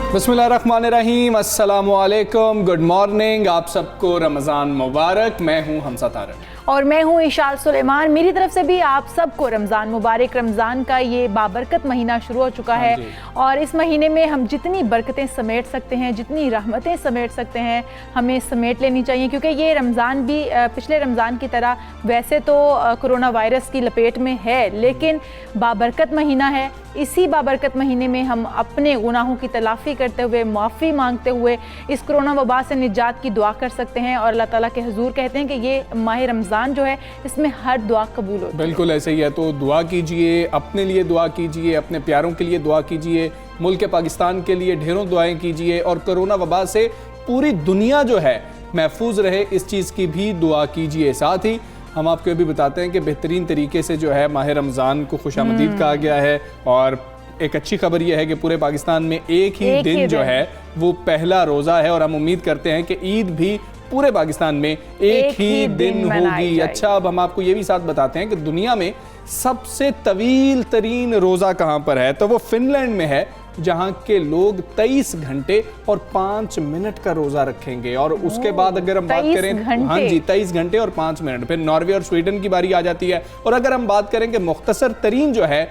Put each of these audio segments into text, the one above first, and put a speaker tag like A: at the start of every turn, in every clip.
A: बिस्मिल्लाहिर्रहमानिर्रहीम, अस्सलामुअलैकुम, good morning. आप सबको रमज़ान मुबारक। मैं हूँ हमसा तारक
B: और मैं हूँ इशाल सुलेमान। मेरी तरफ से भी आप सबको रमज़ान मुबारक। रमज़ान का ये बाबरकत महीना शुरू हो चुका है और इस महीने में हम जितनी बरकतें समेट सकते हैं, जितनी रहमतें समेट सकते हैं, हमें समेट लेनी चाहिए, क्योंकि ये रमज़ान भी पिछले रमज़ान की तरह वैसे तो कोरोना वायरस की लपेट में है, लेकिन बाबरकत महीना है। इसी बाबरकत महीने में हम अपने गुनाहों की तलाफ़ी करते हुए, माफ़ी मांगते हुए इस कोरोना वबा से निजात की दुआ कर सकते हैं। और अल्लाह ताला के हुजूर कहते हैं कि ये माह रमज़ान जो है इसमें हर दुआ कबूल होती है।
A: बिल्कुल ऐसे ही है। तो दुआ कीजिए, अपने लिए दुआ कीजिए, अपने प्यारों के लिए दुआ कीजिए, मुल्क पाकिस्तान के लिए ढेरों दुआएं कीजिए और कोरोना वबा से पूरी दुनिया जो है महफूज रहे, इस चीज़ की भी दुआ कीजिए। साथ ही हम आपको ये भी बताते हैं कि बेहतरीन तरीके से जो है माह रमज़ान को खुशामदीद कहा गया है। और एक अच्छी खबर यह है कि पूरे पाकिस्तान में एक ही दिन जो है वो पहला रोज़ा है और हम उम्मीद करते हैं कि ईद भी पूरे पाकिस्तान में एक ही दिन होगी। अच्छा, अब हम आपको ये भी साथ बताते हैं कि दुनिया में सबसे तवील तरीन रोज़ा कहाँ पर है, तो वो फिनलैंड में है, जहाँ के लोग 23 घंटे और 5 मिनट का रोज़ा रखेंगे। और उसके बाद अगर हम बात करें, हाँ जी, 23 घंटे और 5 मिनट, फिर नॉर्वे और स्वीडन की बारी आ जाती है। और अगर हम बात करें कि मुख्तसर तरीन जो है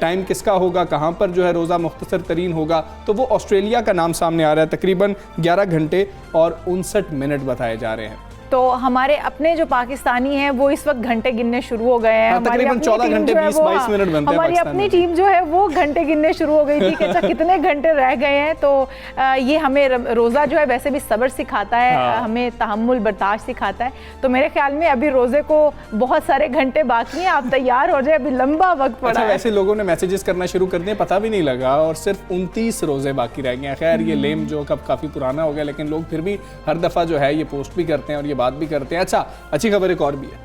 A: टाइम किसका होगा, कहाँ पर जो है रोज़ा मुख्तसर तरीन होगा, तो वो ऑस्ट्रेलिया का नाम सामने आ रहा है। तकरीबन 11 घंटे और 59 मिनट बताए जा रहे हैं।
B: तो हमारे अपने जो पाकिस्तानी हैं वो इस वक्त घंटे गिनने शुरू हो गए हैं।
A: तकरीबन 14 घंटे 20-22 मिनट बनते हैं।
B: हमारी अपनी टीम जो है वो घंटे गिनने शुरू हो गई थी कि अच्छा कितने घंटे रह गए हैं। तो ये हमें रोज़ा जो है वैसे भी सब्र सिखाता है, हमें तहम्मुल बर्दाश्त सिखाता है। तो मेरे ख्याल में अभी रोज़े को बहुत सारे घंटे बाकी हैं, आप तैयार हो जाए, अभी लंबा वक्त पड़ा है।
A: वैसे लोगों ने मैसेजेस करना शुरू कर दिए, पता भी नहीं लगा और सिर्फ 29 रोज़े बाकी रह गए। खैर, ये लेम जो कब काफ़ी पुराना हो गया, लेकिन लोग फिर भी हर दफ़ा जो है ये पोस्ट भी करते हैं और ये बात भी करते हैं। अच्छा, अच्छी खबर एक और भी है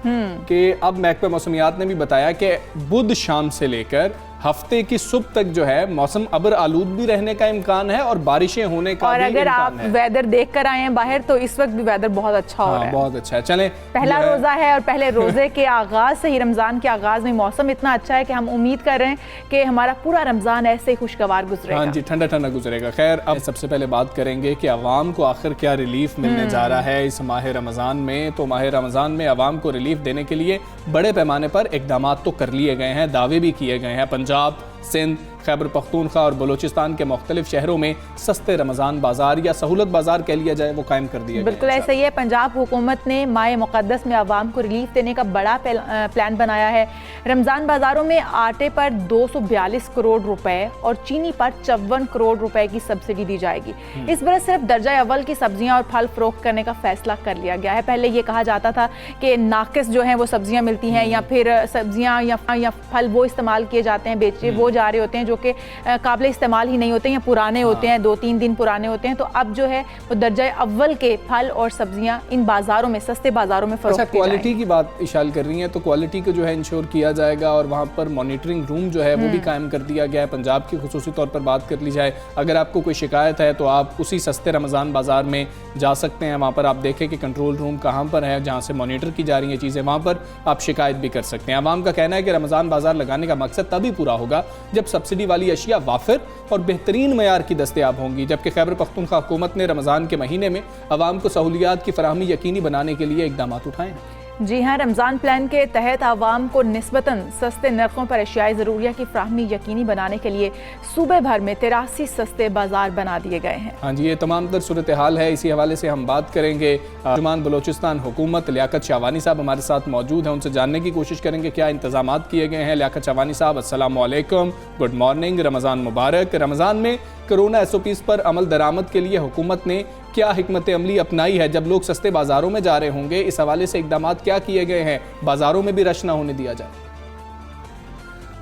A: कि अब महकमा मौसमियात ने भी बताया कि बुध शाम से लेकर हफ्ते की सुबह तक जो है मौसम अबर आलूद भी रहने का इम्कान है और बारिशें होने का भी इम्कान है।
B: और अगर आप वेदर देख कर आए हैं बाहर, तो इस वक्त भी वेदर बहुत अच्छा हो रहा है।
A: बहुत अच्छा है। चलें,
B: पहला रोजा है और पहले रोजे के आगाज से ही, रमजान के आगाज में मौसम इतना अच्छा है कि हम उम्मीद कर रहे हैं कि हमारा पूरा रमजान ऐसे ही खुशगवार गुजरेगा।
A: हाँ जी, ठंडा ठंडा गुजरेगा। खैर, अब सबसे पहले बात करेंगे कि अवाम को आखिर क्या रिलीफ मिलने जा रहा है इस माह रमजान में। तो माह रमजान में अवाम को रिलीफ देने के लिए बड़े पैमाने पर इकदाम तो कर लिए गए हैं, दावे भी किए गए हैं। पंजाब, सिंध, खैबर पख्तूनख्वा और बलूचिस्तान के मुख्तलिफ शहरों में सस्ते रमज़ान बाजार या सहूलत बाजार कह लिया जाए वो कायम कर दिया।
B: बिल्कुल ऐसा ही है। पंजाब हुकूमत ने माह मुक़द्दस में आवाम को रिलीफ देने का बड़ा प्लान बनाया है। रमज़ान बाज़ारों में आटे पर 242 करोड़ रुपए और चीनी पर 54 करोड़ रुपए की सब्सिडी दी जाएगी। इस बरस सिर्फ दर्जा अव्वल की सब्जियां और फल फरोख्त करने का फैसला कर लिया गया है। पहले ये कहा जाता था कि नाकिस जो है वो सब्जियां मिलती हैं, या फिर सब्जियां या फल वो इस्तेमाल किए जाते हैं, बेचे वो जा रहे होते हैं जो कि काबिल इस्तेमाल ही नहीं होते हैं या पुराने होते हैं, 2-3 दिन पुराने होते हैं। तो अब जो है वो दर्जा अव्वल के फल और सब्जियां इन बाजारों में, सस्ते बाजारों में फरोख्त की जाएंगी।
A: क्वालिटी की बात इशाल कर रही हैं, तो क्वालिटी को जो है इंश्योर किया जाएगा और वहाँ पर मॉनिटरिंग रूम जो है वो भी कायम कर दिया गया है। पंजाब की खुसूसी तौर पर बात कर ली जाए, अगर आपको कोई शिकायत है तो आप उसी सस्ते रमज़ान बाजार में जा सकते हैं। वहाँ पर आप देखें कि कंट्रोल रूम कहाँ पर है, जहाँ से मॉनिटर की जा रही हैं चीज़ें, वहाँ पर आप शिकायत भी कर सकते हैं। अवाम का कहना है कि रमज़ान बाजार लगाने का मकसद तभी पूरा होगा जब सब्सिडी वाली अशिया वाफिर और बेहतरीन मयार की दस्तयाब होंगी। जबकि खैबर पख्तूनख्वा हुकूमत ने रमज़ान के महीने में अवाम को सहूलियात की फराहमी यकीनी बनाने के लिए इकदाम उठाए।
B: जी हाँ, रमज़ान प्लान के तहत आवाम को निस्बतन सस्ते नरखों पर अशियाई ज़रूरिया की फ्राहमी यकीनी बनाने के लिए सूबे भर में 83 सस्ते बाजार बना दिए गए हैं।
A: हाँ जी, ये तमाम तर सूरत हाल है। इसी हवाले से हम बात करेंगे। तर्जुमान बलूचिस्तान हुकूमत लियाकत शाहवानी साहब हमारे साथ मौजूद हैं, उनसे जानने की कोशिश करेंगे क्या इंतजाम किए गए हैं। लियाकत शाहवानी साहब, अस्सलामु अलैकुम, गुड मॉर्निंग, रमज़ान मुबारक। रमज़ान में कोरोना SOPs पर अमल दरामद के लिए हुकूमत ने क्या हिकमत अमली अपनाई है? जब लोग सस्ते बाजारों में जा रहे होंगे, इस हवाले से इकदाम क्या किए गए हैं, बाजारों में भी रश ना होने दिया जाए?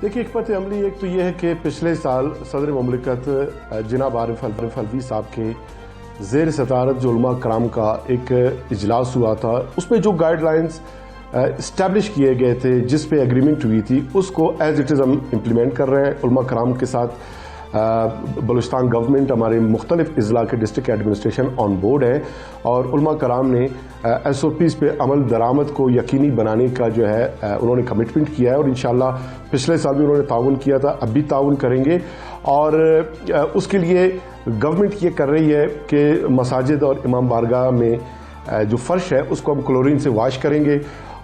C: देखिए, हिकमत अमली एक तो ये है कि पिछले साल सदर मुमलिकत जनाब आरिफ अलवी साहब के ज़ेर सदारत जो उलमा कराम का एक इजलास हुआ था, उसमें जो गाइडलाइंस इस्टेब्लिश किए गए थे, जिस पे एग्रीमेंट हुई थी, उसको एज इट इज़ हम इम्प्लीमेंट कर रहे हैं। उलमा कराम के साथ बलूचिस्तान गवर्नमेंट, हमारे मुख्तलिफ अजला के डिस्ट्रिक्ट एडमिनिस्ट्रेशन ऑन बोर्ड है और उलमा कराम ने SOPs पे अमल दरामद को यकीनी बनाने का जो है उन्होंने कमिटमेंट किया है और इंशाल्लाह पिछले साल भी उन्होंने ताउन किया था, अब भी ताउन करेंगे। और उसके लिए गवर्नमेंट ये कर रही है कि मसाजिद और इमाम बारगाह में जो फर्श है उसको हम क्लोरीन से वॉश करेंगे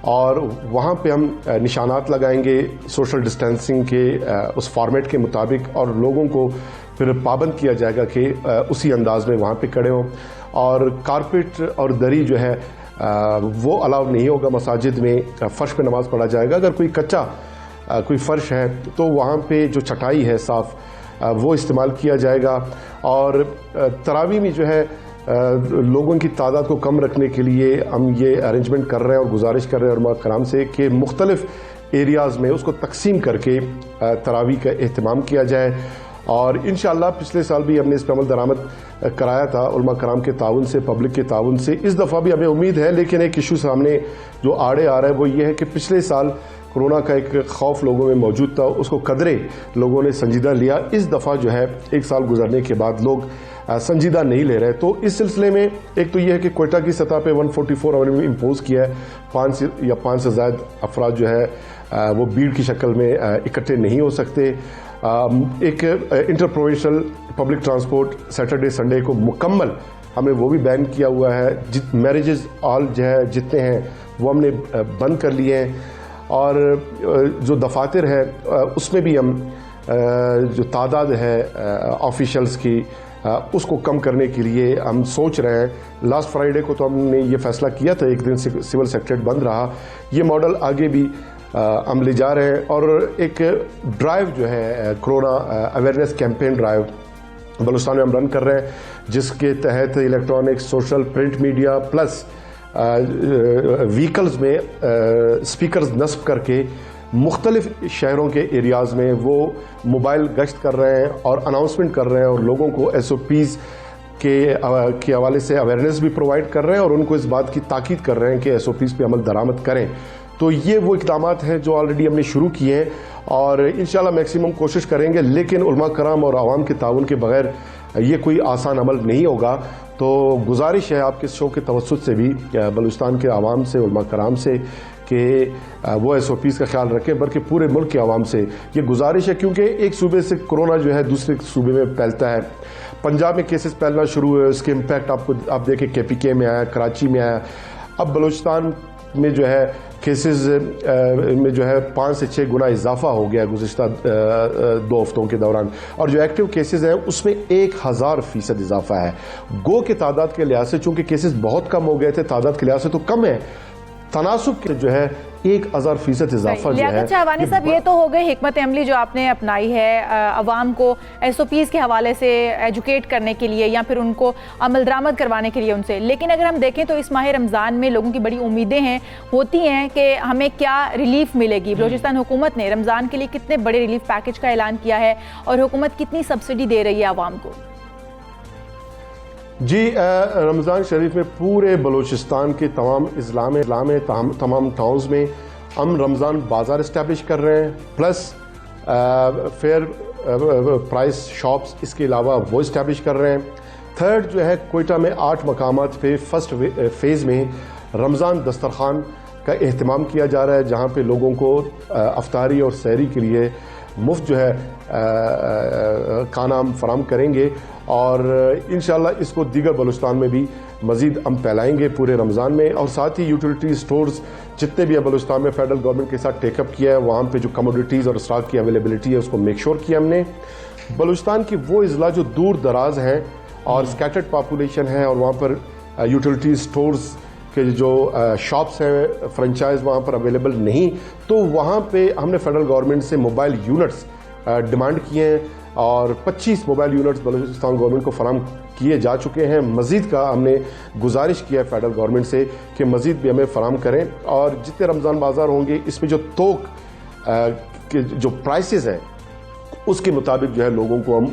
C: और वहाँ पे हम निशानात लगाएंगे सोशल डिस्टेंसिंग के उस फॉर्मेट के मुताबिक और लोगों को फिर पाबंद किया जाएगा कि उसी अंदाज में वहाँ पे खड़े हों। और कारपेट और दरी जो है वो अलाउ नहीं होगा मसाजिद में, फ़र्श पे नमाज़ पढ़ा जाएगा। अगर कोई कच्चा कोई फ़र्श है तो वहाँ पे जो चटाई है साफ़ वो इस्तेमाल किया जाएगा। और तरावी में जो है लोगों की तादाद को कम रखने के लिए हम ये अरेंजमेंट कर रहे हैं और गुजारिश कर रहे हैं उलमा कराम से कि मुख्तलिफ एरियाज़ में उसको तकसीम करके तरावी का एहतमाम किया जाए। और इंशाअल्लाह पिछले साल भी हमने इस पर अमल दरामद कराया था उलमा कराम के ताउन से, पब्लिक के ताउन से। इस दफ़ा भी हमें उम्मीद है, लेकिन एक इशू सामने जो आड़े आ रहा है वो ये है कि पिछले साल कोरोना का एक खौफ लोगों में मौजूद था, उसको कदरे लोगों ने संजीदा लिया। इस दफ़ा जो है एक साल गुजरने के बाद लोग संजीदा नहीं ले रहे। तो इस सिलसिले में एक तो यह है कि कोयटा की सतह पे 144 अमल में इम्पोज किया है। 5 या 5 से ज़्यादा अफराद जो है वो भीड़ की शक्ल में इकट्ठे नहीं हो सकते। एक inter provincial public transport Saturday Sunday को मुकम्मल हमने वो भी बैन किया हुआ है। मैरिजेज ऑल जो है जितने हैं वो हमने बंद कर लिए हैं। और जो दफातर है उसमें भी हम जो तादाद है ऑफिशल्स की उसको कम करने के लिए हम सोच रहे हैं। लास्ट फ्राइडे को तो हमने ये फैसला किया था, एक दिन सिविल सेक्रेटरीट बंद रहा। ये मॉडल आगे भी हम ले जा रहे हैं। और एक ड्राइव जो है corona awareness campaign drive Balochistan में हम रन कर रहे हैं, जिसके तहत electronic, social, print media plus vehicles में स्पीकर्स नस्ब करके मुख्तलिफ शहरों के एरियाज़ में वो मोबाइल गश्त कर रहे हैं और अनाउंसमेंट कर रहे हैं और लोगों को SOPs के हवाले से अवेयरनेस भी प्रोवाइड कर रहे हैं और उनको इस बात की ताकीद कर रहे हैं कि SOPs पे अमल दरामद करें। तो ये वो इक़दामात हैं जो ऑलरेडी हमने शुरू किए हैं और इंशाल्लाह मैक्सिमम कोशिश करेंगे। लेकिन उलमा कराम और आवाम के ताउन के बगैर ये कोई आसान अमल नहीं होगा। तो गुजारिश है आपके शो के तवस्सुत से भी बलूचिस्तान के आवाम से, उलमा कराम से कि वो SOPs का ख्याल रखें, बल्कि पूरे मुल्क के आवाम से ये गुजारिश है। क्योंकि एक सूबे से कोरोना जो है दूसरे सूबे में फैलता है। पंजाब में केसेस फैलना शुरू हुए, उसके इम्पैक्ट आप देखें KPK में आया, कराची में आया। अब बलूचिस्तान में जो है केसेस में जो है 5 से 6 गुना इजाफा हो गया गुज़िश्ता 2 हफ्तों के दौरान। और जो एक्टिव केसेस हैं उसमें 1000% इजाफा है। गो के तादाद के लिहाज से चूंकि केसेस बहुत कम हो गए थे, तादाद के लिहाज से तो कम है, तनासुब के जो है 1000% इजाफा जो है।
B: चावानी साहब, ये तो हो गई हिकमत अमली जो आपने अपनाई है अवाम को SOPs के हवाले से एजुकेट करने के लिए या फिर उनको अमल दरामद करवाने के लिए उनसे। लेकिन अगर हम देखें तो इस माह रमज़ान में लोगों की बड़ी उम्मीदें हैं होती हैं कि हमें क्या रिलीफ मिलेगी। बलूचिस्तान हुकूमत ने रमज़ान के लिए कितने बड़े रिलीफ पैकेज का ऐलान किया है और हुकूमत कितनी सब्सिडी दे रही है आवाम को?
C: जी, रमज़ान शरीफ में पूरे बलूचिस्तान के तमाम इस्लाम में तमाम टाउन्स में हम रमज़ान बाज़ार इस्टेब्लिश कर रहे हैं, प्लस फेयर प्राइस शॉप्स इसके अलावा वो इस्टेब्लिश कर रहे हैं। थर्ड जो है कोयटा में 8 मकामात पे फर्स्ट फेज़ में रमज़ान दस्तरखान का एहतमाम किया जा रहा है, जहाँ पे लोगों को अफ्तारी और सहरी के लिए मुफ्त जो है खाना हम फराम करेंगे। और इंशाल्लाह इसको दीगर बलूचिस्तान में भी मज़ीद हम फैलाएंगे पूरे रमज़ान में। और साथ ही यूटिलिटी स्टोर्स जितने भी है बलूचिस्तान में फेडरल गवर्नमेंट के साथ टेकअप किया है, वहाँ पे जो कमोडिटीज़ और स्टॉक की अवेलेबिलिटी है उसको मेक श्योर किया हमने। बलूचिस्तान की वो अजला जो दूर दराज हैं और स्कैटर्ड पॉपुलेशन है और वहाँ पर यूटिलिटी स्टोर्स के जो शॉप्स हैं फ्रेंचाइज वहाँ पर अवेलेबल नहीं, तो वहाँ पे हमने फेडरल गवर्नमेंट से मोबाइल यूनिट्स डिमांड किए हैं और 25 मोबाइल यूनिट्स बलूचिस्तान गवर्नमेंट को फराम किए जा चुके हैं। मज़ीद का हमने गुजारिश किया है फेडरल गवर्नमेंट से कि मज़ीद भी हमें फराम करें। और जितने रमज़ान बाज़ार होंगे इसमें जो तोक के जो प्राइसेस हैं उसके मुताबिक जो है लोगों को हम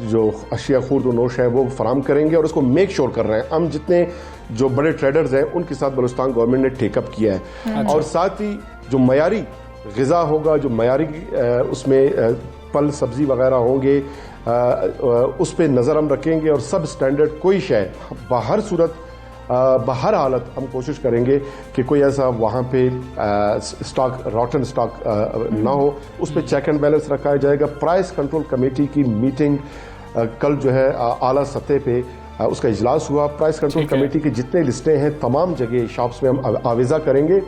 C: जो अशिया खुर्द व नोश है वो फराम करेंगे और उसको मेक श्योर कर रहे हैं। हम जितने जो बड़े ट्रेडर्स हैं उनके साथ बलूचिस्तान गवर्नमेंट ने टेकअप किया है और साथ ही जो मयारी ग़िज़ा होगा, जो मयारी उसमें फल सब्ज़ी वगैरह होंगे उस पर नज़र हम रखेंगे और सब स्टैंडर्ड कोई शय बाहर सूरत बाहर हालत हम कोशिश करेंगे कि कोई ऐसा वहाँ पे स्टॉक रॉटन स्टॉक ना हो, उस पर चेक एंड बैलेंस रखा जाएगा। प्राइस कंट्रोल कमेटी की मीटिंग कल जो है आला सतह पे उसका इजलास हुआ। प्राइस कंट्रोल कमेटी की जितने लिस्टें हैं तमाम जगह शॉप्स में हम आवेज़ा करेंगे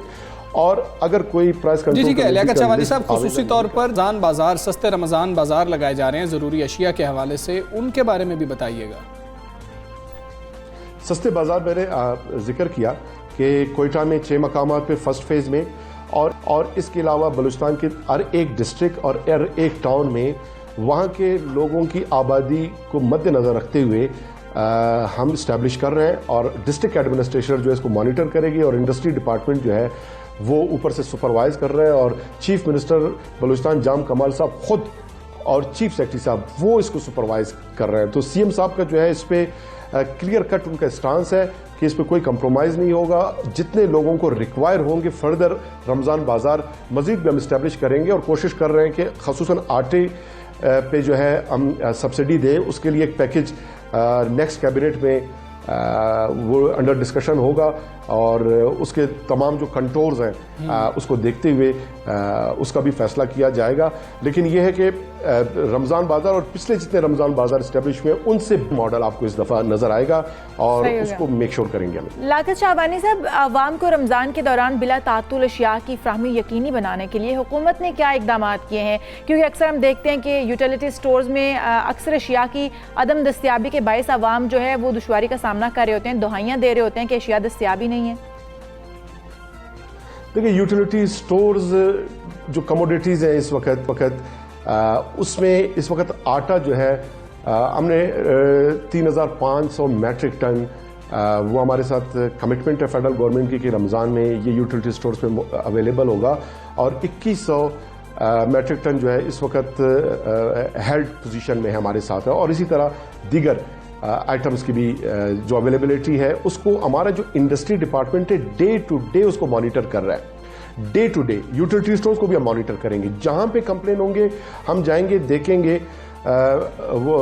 C: और अगर कोई प्राइस कंट्रोल
A: जी लियाकत चवानी साहब, खुसूसी तौर पर रमज़ान बाजार, सस्ते रमज़ान बाजार लगाए जा रहे हैं ज़रूरी अशिया के हवाले से, उनके बारे में भी बताइएगा।
C: सस्ते बाजार मैंने जिक्र किया कि कोयटा में 6 मकामात पे फर्स्ट फेज़ में और इसके अलावा बलूचिस्तान के हर एक डिस्ट्रिक्ट और हर एक टाउन में वहाँ के लोगों की आबादी को मद्देनज़र रखते हुए हम इस्टेब्लिश कर रहे हैं और डिस्ट्रिक्ट एडमिनिस्ट्रेशन जो है इसको मॉनिटर करेगी और इंडस्ट्री डिपार्टमेंट जो है वो ऊपर से सुपरवाइज कर रहे हैं और चीफ मिनिस्टर बलूचिस्तान जाम कमाल साहब खुद और चीफ सेक्रेटरी साहब वो इसको सुपरवाइज कर रहे हैं। तो सीएम साहब का जो है इस पर क्लियर कट उनका स्टांस है कि इस पर कोई कंप्रोमाइज़ नहीं होगा। जितने लोगों को रिक्वायर होंगे फर्दर रमज़ान बाज़ार मज़ीद भी हम इस्टेब्लिश करेंगे और कोशिश कर रहे हैं कि ख़ुसूसन आटे पे जो है हम सब्सिडी दें। उसके लिए एक पैकेज नेक्स्ट कैबिनेट में वो अंडर डिस्कशन होगा और उसके तमाम जो कंट्रोल्स हैं उसको देखते हुए उसका भी फैसला किया जाएगा। लेकिन यह है कि रमज़ान बाज़ार और पिछले जितने रमज़ान बाज़ार इस्टेब्लिश हुए उनसे मॉडल आपको इस दफ़ा नज़र आएगा और उसको मेक श्योर करेंगे हम।
B: लियाकत शाहबानी साहब, आवाम को रमज़ान के दौरान बिला तातुल अशिया की फ्राहमी यकीनी बनाने के लिए हुकूमत ने क्या इकदाम किए हैं? क्योंकि अक्सर हम देखते हैं कि यूटिलिटी स्टोर्स में अक्सर अशिया की अदम दस्तियाबी के बायस आवाम जो है वो दुश्वारी का सामना कर रहे होते हैं, दुहाइयाँ दे रहे होते हैं कि अशिया दस्तियाबी नहीं है।
C: देखिए, यूटिलिटी स्टोर्स जो कमोडिटीज़ हैं इस वक्त उसमें इस वक्त आटा जो है हमने 3500 मैट्रिक टन वो हमारे साथ कमिटमेंट है फेडरल गवर्नमेंट की कि रमज़ान में ये यूटिलिटी स्टोर्स पे अवेलेबल होगा और 2100 मैट्रिक टन जो है इस वक्त हेल्ड पोजीशन में हमारे साथ है और इसी तरह दीगर आइटम्स की भी जो अवेलेबिलिटी है उसको हमारा जो इंडस्ट्री डिपार्टमेंट है डे टू डे उसको मॉनिटर कर रहा है। Day to day utility stores को भी हम मॉनिटर करेंगे। जहां पे कंप्लेन होंगे हम जाएंगे, देखेंगे वो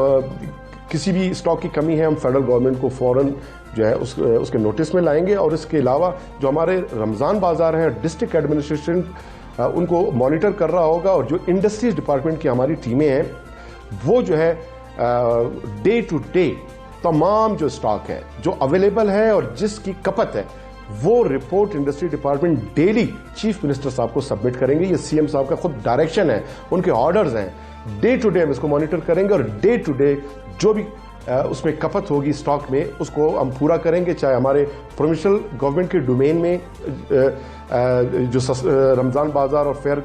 C: किसी भी स्टॉक की कमी है हम फेडरल गवर्नमेंट को फौरन जो है उसके नोटिस में लाएंगे और इसके अलावा जो हमारे रमज़ान बाजार हैं डिस्ट्रिक्ट एडमिनिस्ट्रेशन उनको मॉनिटर कर रहा होगा और जो इंडस्ट्रीज डिपार्टमेंट की हमारी टीमें हैं वो जो है डे टू डे तमाम जो स्टॉक है जो अवेलेबल है और जिसकी खपत है वो report industry department daily chief minister साहब को सबमिट करेंगे। ये सीएम साहब का खुद डायरेक्शन है, उनके ऑर्डर्स हैं। डे टू डे हम इसको मॉनिटर करेंगे और डे टू डे जो भी उसमें खपत होगी स्टॉक में उसको हम पूरा करेंगे, चाहे हमारे प्रोविंशियल गवर्नमेंट के डोमेन में जो रमज़ान बाजार और फेयर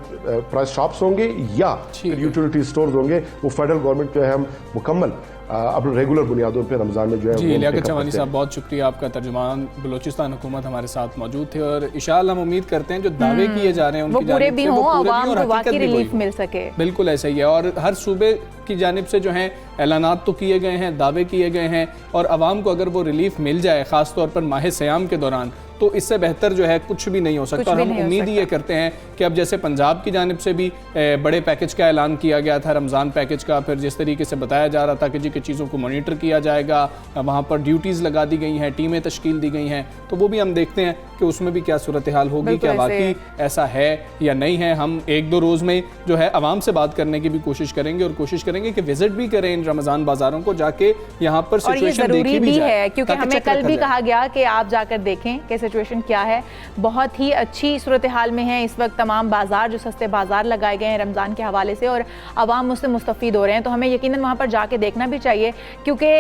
C: प्राइस शॉप्स होंगे या यूटिलिटी स्टोर्स होंगे वो फेडरल गवर्नमेंट जो है हम मुकम्मल अपने रेगुलर बुनियादों पे रमज़ान में जो है।
A: जी लियाकत चवानी साहब, बहुत शुक्रिया आपका। तर्जुमान बलूचिस्तान हुकूमत हमारे साथ मौजूद थे और इंशाअल्लाह हम उम्मीद करते हैं जो दावे किए जा रहे हैं उनकी
B: पूरे भी हों, आवाम को वाकई रिलीफ मिल सके।
A: बिल्कुल ऐसा ही है और हर सूबे की जानिब से जो है ऐलानात तो किए गए हैं, दावे किए गए हैं और आवाम को अगर वो रिलीफ मिल जाए ख़ासतौर पर माह सयाम के दौरान तो इससे बेहतर जो है कुछ भी नहीं हो सकता। और हम उम्मीद ये करते हैं कि अब जैसे पंजाब की जानिब से भी बड़े पैकेज का ऐलान किया गया था रमज़ान पैकेज का, फिर जिस तरीके से बताया जा रहा था कि जी कि चीज़ों को मॉनिटर किया जाएगा, वहाँ पर ड्यूटीज़ लगा दी गई हैं, टीमें तश्कील दी गई हैं, तो वो भी हम देखते हैं कि उसमें भी क्या सूरत हाल होगी, क्या वाकई ऐसा है या नहीं है। हम 1-2 रोज़ में जो है आवाम से बात करने की भी कोशिश करेंगे और कोशिश करेंगे कि विजिट भी करें इन रमज़ान बाजारों को, जाके यहाँ पर सिचुएशन देखी भी जाए,
B: क्योंकि हमें कल भी कहा गया कि आप जाकर देखें कि सिचुएशन क्या है। बहुत ही अच्छी सूरत हाल में है इस वक्त तमाम बाजार, जो सस्ते बाजार लगाए गए हैं रमज़ान के हवाले से और आवाम उससे मुस्तफ़ीद हो रहे हैं, तो हमें यकीनन वहाँ पर जाके देखना भी चाहिए क्योंकि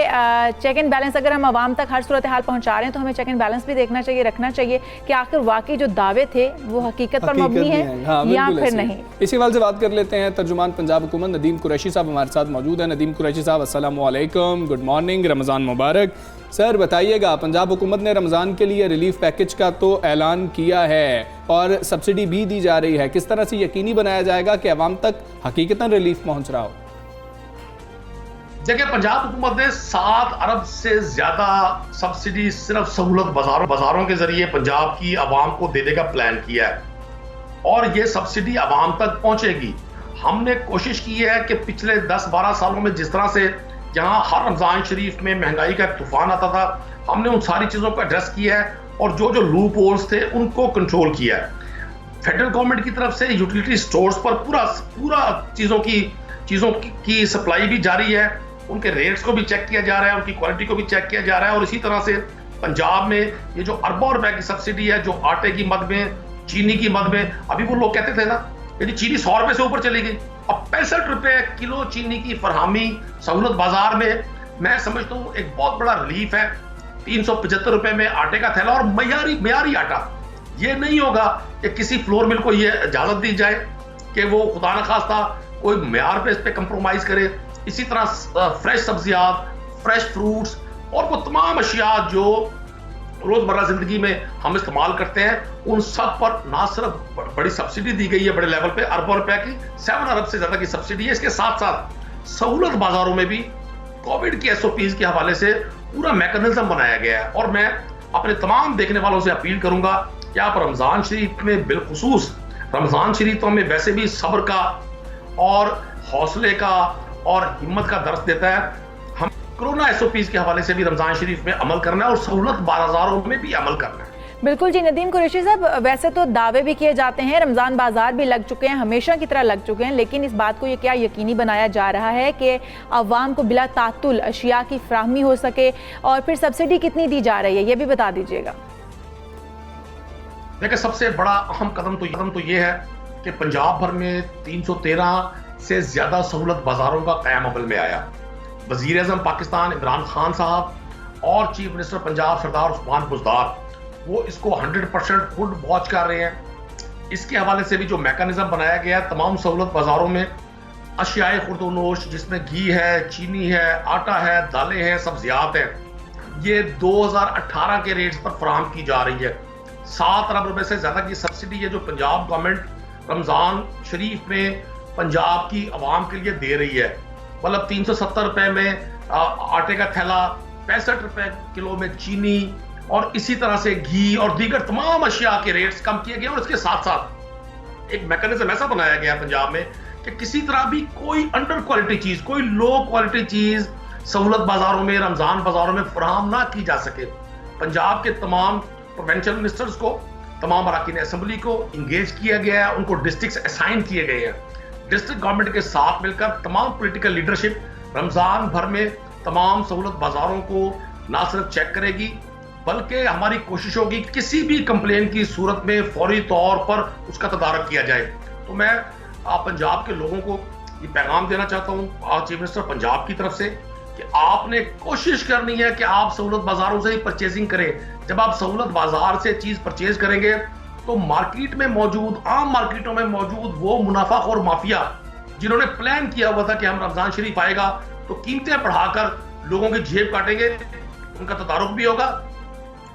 B: चेक एंड बैलेंस अगर हम आवाम तक हर सूरत हाल पहुँचा रहे हैं तो हमें चेक एंड बैलेंस भी देखना चाहिए, रखना चाहिए कि आखिर वाकई जो दावे थे वो हकीकत पर मबनी है या फिर नहीं।
A: इसी वाले से बात कर लेते हैं। तर्जुमान पंजाब हुकूमत नदीम कुरैशी साहब हमारे साथ मौजूद है। नदीम कुरैशी साहब, अस्सलाम वालेकुम, गुड मॉर्निंग, रमज़ान मुबारक। सर बताइएगा, पंजाब हुकूमत ने रमज़ान के लिए रिलीफ पैकेज का तो ऐलान किया है और सब्सिडी भी दी जा रही है, किस तरह से यकीनी बनाया जाएगा कि अवाम तक हकीकतन रिलीफ पहुंच रहा हो?
D: देखिए, पंजाब हुकूमत ने 7 अरब से ज्यादा सब्सिडी सिर्फ सहूलत बाजारों के जरिए पंजाब की आवाम को देने का प्लान किया है और ये सब्सिडी आवाम तक पहुंचेगी। हमने कोशिश की है कि पिछले 10-12 सालों में जिस तरह से यहाँ हर रमजान शरीफ में महंगाई का तूफान आता था, हमने उन सारी चीजों को एड्रेस किया है और जो लूप होल्स थे उनको कंट्रोल किया है। फेडरल गवर्नमेंट की तरफ से यूटिलिटी स्टोर्स पर पूरा चीजों की सप्लाई भी जारी है, उनके रेट्स को भी चेक किया जा रहा है, उनकी क्वालिटी को भी चेक किया जा रहा है। और इसी तरह से पंजाब में ये जो अरबों रुपए की सब्सिडी है, जो आटे की मद में, चीनी की मद में, अभी वो लोग कहते थे ना यदि चीनी 100 रुपए से ऊपर चली गई, अब 65 रुपए किलो चीनी की फरहामी सहूलत बाजार में, मैं समझता हूँ एक बहुत बड़ा रिलीफ है। 375 रुपए में आटे का थैला और मयारी आटा। ये नहीं होगा कि किसी फ्लोर मिल को ये इजाजत दी जाए कि वो खुदा न खास्ता कोई म्यार पे इस पे कंप्रोमाइज करे। इसी तरह फ्रेश सब्जियात, फ्रेश फ्रूट्स और वो तमाम अशिया जो रोजमर्रा जिंदगी में हम इस्तेमाल करते हैं, उन सब पर ना सिर्फ बड़ी सब्सिडी दी गई है बड़े लेवल पे, अरबों रुपए की, 7 अरब से ज्यादा की सब्सिडी है। इसके साथ साथ सहूलत बाजारों में भी कोविड की SOPs के हवाले से पूरा मैकेनिज्म बनाया गया है और मैं अपने तमाम देखने वालों से अपील करूंगा कि आप रमजान शरीफ में, बिलखुसूस रमजान शरीफों में वैसे भी सब्र का और हौसले का और हिम्मत का दर्स देता है। हम कोरोना SOPs के हवाले से भी रमजान शरीफ में अमल करना है और सहूलत बाजारों में भी अमल करना है।
B: बिल्कुल जी। नदीम कुरैशी साहब, वैसे तो दावे भी किए जाते हैं, रमज़ान बाजार भी लग चुके हैं, हमेशा की तरह लग चुके हैं, लेकिन इस बात को ये क्या यकीनी बनाया जा रहा है कि अवाम को बिला तातुल अशिया की फ्राहमी हो सके, और फिर सब्सिडी कितनी दी जा रही है ये भी बता दीजिएगा।
D: देखिए, सबसे बड़ा अहम कदम तो ये है कि पंजाब भर में 313 से ज्यादा सहूलत बाजारों का क़याम अमल में आया। वज़ीर आज़म पाकिस्तान इमरान खान साहब और चीफ मिनिस्टर पंजाब सरदार उस्मान बुज़दार, वो इसको 100% खुद वॉच कर रहे हैं। इसके हवाले से भी जो मैकेनिज्म बनाया गया है, तमाम सहूलत बाजारों में अशियाए खुर्दोनोश जिसमें घी है, चीनी है, आटा है, दालें हैं, सब्जियात हैं, ये 2018 के रेट्स पर फराहम की जा रही है। 7 अरब रुपए से ज्यादा की सब्सिडी है जो पंजाब गवर्नमेंट रमजान शरीफ में पंजाब की आवाम के लिए दे रही है। मतलब 370 रुपए में आटे का थैला, 65 रुपए किलो में चीनी और इसी तरह से घी और दीगर तमाम अशिया के रेट्स कम किए गए। और इसके साथ साथ एक मैकेनिज्म ऐसा बनाया गया है पंजाब में कि किसी तरह भी कोई अंडर क्वालिटी चीज, कोई लो क्वालिटी चीज सहूलत बाजारों में, रमजान बाजारों में फराहम ना की जा सके। पंजाब के तमाम प्रोविंशियल मिनिस्टर्स को, तमाम अरकान असेंबली को इंगेज किया गया है, उनको डिस्ट्रिक्ट्स असाइन किए गए हैं। डिस्ट्रिक्ट गवर्नमेंट के साथ मिलकर तमाम पॉलिटिकल लीडरशिप रमजान भर में तमाम सहूलत बाजारों को ना सिर्फ चेक करेगी, बल्कि हमारी कोशिश होगी किसी भी कंप्लेन की सूरत में फौरी तौर पर उसका तदारक किया जाए। तो मैं पंजाब के लोगों को ये पैगाम देना चाहता हूँ चीफ मिनिस्टर पंजाब की तरफ से कि आपने कोशिश करनी है कि आप सहूलत बाजारों से ही परचेजिंग करें। जब आप सहूलत बाजार से चीज परचेज करेंगे तो मार्केट में मौजूद, आम मार्केटों में मौजूद वो मुनाफाखोर माफिया जिन्होंने प्लान किया हुआ था कि हम रमजान शरीफ आएगा तो कीमतें बढ़ाकर लोगों की जेब काटेंगे, उनका तदारुक भी होगा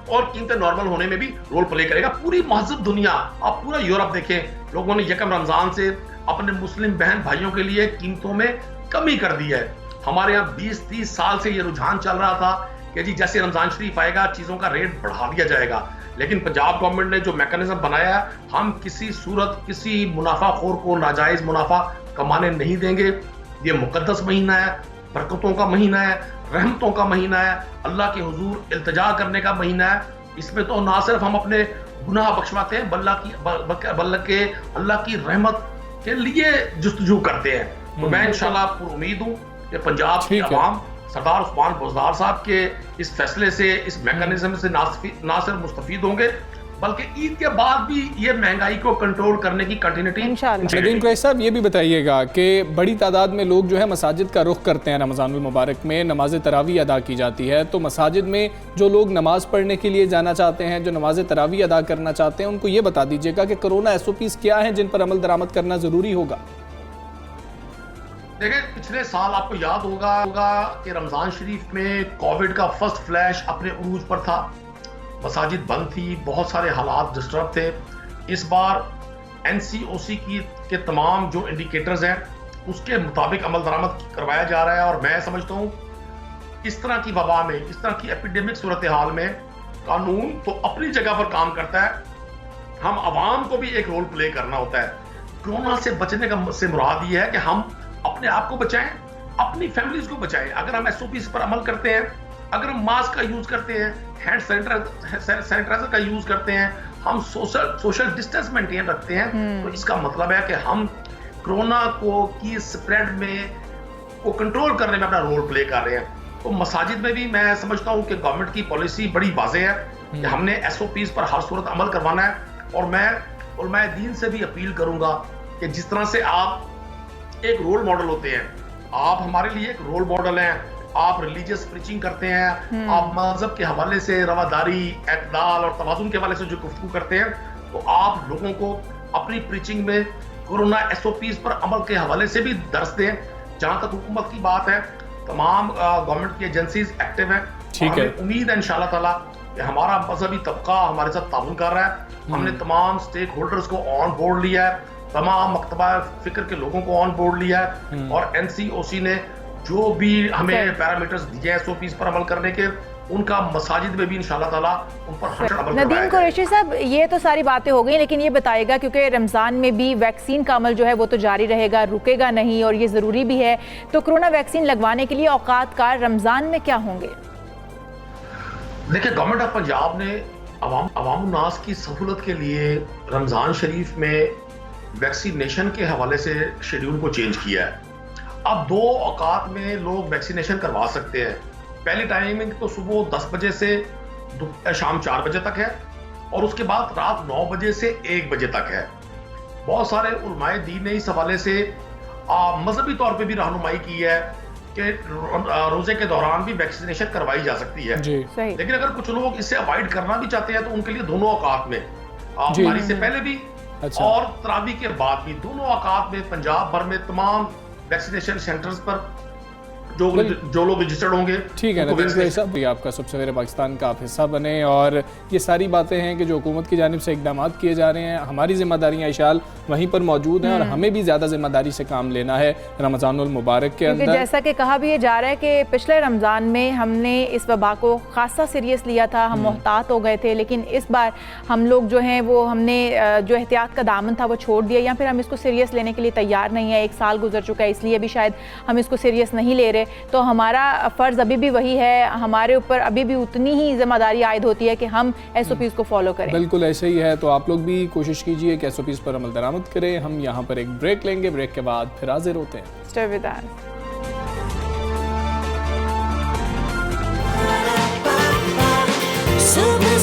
D: और कीमतें नॉर्मल होने में भी रोल प्ले करेगा। पूरी महज़ब दुनिया, आप पूरा यूरोप देखें, लोगों ने यकम रमजान से अपने मुस्लिम बहन भाइयों के लिए कीमतों में कमी कर दी है। हमारे यहाँ 20-30 साल से ये रुझान चल रहा था कि जी जैसे रमजान शरीफ आएगा चीजों का रेट बढ़ा दिया जाएगा, लेकिन पंजाब गवर्नमेंट ने जो मैकेनिज्म बनाया है, हम किसी सूरत किसी मुनाफाखोर को नाजायज मुनाफा कमाने नहीं देंगे। ये मुकद्दस महीना है, बरकतों का महीना है, रहमतों का महीना है, अल्लाह के हुजूर इल्तिजा करने का महीना है। इसमें तो ना सिर्फ हम अपने गुनाह बख्शवाते हैं बल्कि अल्लाह की रहमत के लिए जुस्तजू करते हैं। तो मैं इंशाल्लाह पूरी उम्मीद हूँ कि पंजाब की आवाम सरदार उस्मान बुज़दार साहब के इस फैसले से, इस मैकेनिज्म से ना सिर्फ मुस्तफीद होंगे बल्कि ईद के बाद भी ये महंगाई को कंट्रोल करने की कंटिन्यूटी।
A: नदीम कुरैशी साहब, ये भी बताइएगा कि बड़ी तादाद में लोग जो है मसाजिद का रुख करते हैं, रमज़ानुल मुबारक में नमाज तरावी अदा की जाती है, तो मसाजिद में जो लोग नमाज पढ़ने के लिए जाना चाहते हैं, जो नमाज तरावी अदा करना चाहते हैं, उनको ये बता दीजिएगा कि कोरोना SOPs क्या हैं जिन पर अमल दरामद करना ज़रूरी होगा।
D: देखिए, पिछले साल आपको याद होगा कि रमजान शरीफ में कोविड का फर्स्ट फ्लैश अपने उरूज पर था, मसाजिद बंद थी, बहुत सारे हालात डिस्टर्ब थे। इस बार NCOC के तमाम जो इंडिकेटर्स हैं उसके मुताबिक अमल दरामद करवाया जा रहा है, और मैं समझता हूँ इस तरह की वबा में, इस तरह की एपिडेमिक सूरत हाल में कानून तो अपनी जगह पर काम करता है, हम आवाम को भी एक रोल प्ले करना होता है। कोरोना से बचने का से मुराद ये है कि हम अपने आप को बचाएं, अपनी फैमिलीज को बचाएं। अगर हम SOPs पर अमल करते हैं, अगर हम मास्क का यूज करते हैं, हैंड सैनिटाइजर का यूज करते हैं, हम सोशल डिस्टेंस मेंटेन रखते हैं, तो इसका मतलब है कि हम कोरोना की स्प्रेड में को कंट्रोल करने में अपना रोल प्ले कर रहे हैं। तो मसाजिद में भी मैं समझता हूँ कि गवर्नमेंट की पॉलिसी बड़ी वाज़ेह है कि हमने SOPs पर हर सूरत अमल करवाना है, और मैं उलमाए दीन से भी अपील करूंगा कि जिस तरह से आप एक रोल मॉडल होते हैं, आप हमारे लिए एक रोल मॉडल हैं, आप रिलीजियस प्रीचिंग करते हैं, आप मजहब के हवाले से रवादारी, एतदाल और तवाज़ुन के हवाले से जो गुफ्तगू करते हैं, तो आप लोगों को अपनी प्रीचिंग में कोरोना SOPs पर अमल के हवाले से भी दर्स दें। जहां तक हुकूमत की बात है, तमाम गवर्नमेंट की एजेंसीज एक्टिव हैं।
A: ठीक है,
D: उम्मीद है इंशाल्लाह ताला कि हमारा मजहबी तबका हमारे साथ ताउन कर रहा है। हमने तमाम स्टेक होल्डर्स को ऑन बोर्ड लिया है, तमाम मकतबा फिक्र के लोगों को ऑन बोर्ड लिया है, और NCOC ने जो भी हमें पैरामीटर्स दिए हैं SOPs पर अमल करने के, उनका मसाजिद में भी इंशाल्लाह ताला उन पर 100% अमल करवाया
B: नदीम कुरैशी साहब, ये तो सारी बातें हो गई, लेकिन ये बताएगा क्योंकि रमज़ान में भी वैक्सीन का अमल जो है वो तो जारी रहेगा, रुकेगा नहीं, और ये ज़रूरी भी है। तो कोरोना वैक्सीन लगवाने के लिए औकात कार रमज़ान में क्या होंगे?
D: देखिए, गवर्नमेंट ऑफ पंजाब ने अवाम नास की सहूलत के लिए रमज़ान शरीफ में वैक्सीनेशन के हवाले से शेड्यूल को चेंज किया है। अब 2 औकात में लोग वैक्सीनेशन करवा सकते हैं। पहली टाइमिंग तो सुबह 10 बजे से शाम 4 बजे तक है, और उसके बाद रात 9 बजे से 1 बजे तक है। बहुत सारे उलमाए दीन ने इस हवाले से मजहबी तौर पे भी रहनुमाई की है कि रोजे के दौरान भी वैक्सीनेशन करवाई जा सकती है। लेकिन अगर कुछ लोग इससे अवॉइड करना भी चाहते हैं तो उनके लिए दोनों औकात में, हमारी से पहले भी और तरावी के बाद भी, दोनों औकात में पंजाब भर में तमाम वैक्सीनेशन सेंटर्स पर जो लोग रजिस्टर्ड होंगे।
A: ठीक है नदीम कुरैशी साहब, आपका सब सवेरे पाकिस्तान का आप हिस्सा बने, और ये सारी बातें हैं कि जो हुकूमत की जानिब से इकदाम किए जा रहे हैं, हमारी जिम्मेदारियां इशाल वहीं पर मौजूद हैं, और हमें भी ज़्यादा जिम्मेदारी से काम लेना है रमज़ानुल मुबारक के अंदर।
B: जैसा कि कहा भी ये जा रहा है कि पिछले रमज़ान में हमने इस वबा को खासा सीरियस लिया था, हम मोहतात हो गए थे, लेकिन इस बार हम लोग जो हैं वो हमने जो एहतियात का दामन था वो छोड़ दिया, या फिर हम इसको सीरियस लेने के लिए तैयार नहीं है। 1 साल गुजर चुका है, इसलिए भी शायद हम इसको सीरियस नहीं ले रहे। तो हमारा फ़र्ज़ अभी भी वही है, हमारे ऊपर अभी भी उतनी ही जिम्मेदारी आयद होती है कि हम SOPs को फॉलो करें।
A: बिल्कुल ऐसे ही है, तो आप लोग भी कोशिश कीजिए कि SOPs पर अमल दरामद करें। हम यहाँ पर एक ब्रेक लेंगे, ब्रेक के बाद फिर हाजिर होते हैं।
B: Stay with us.
E: सुबह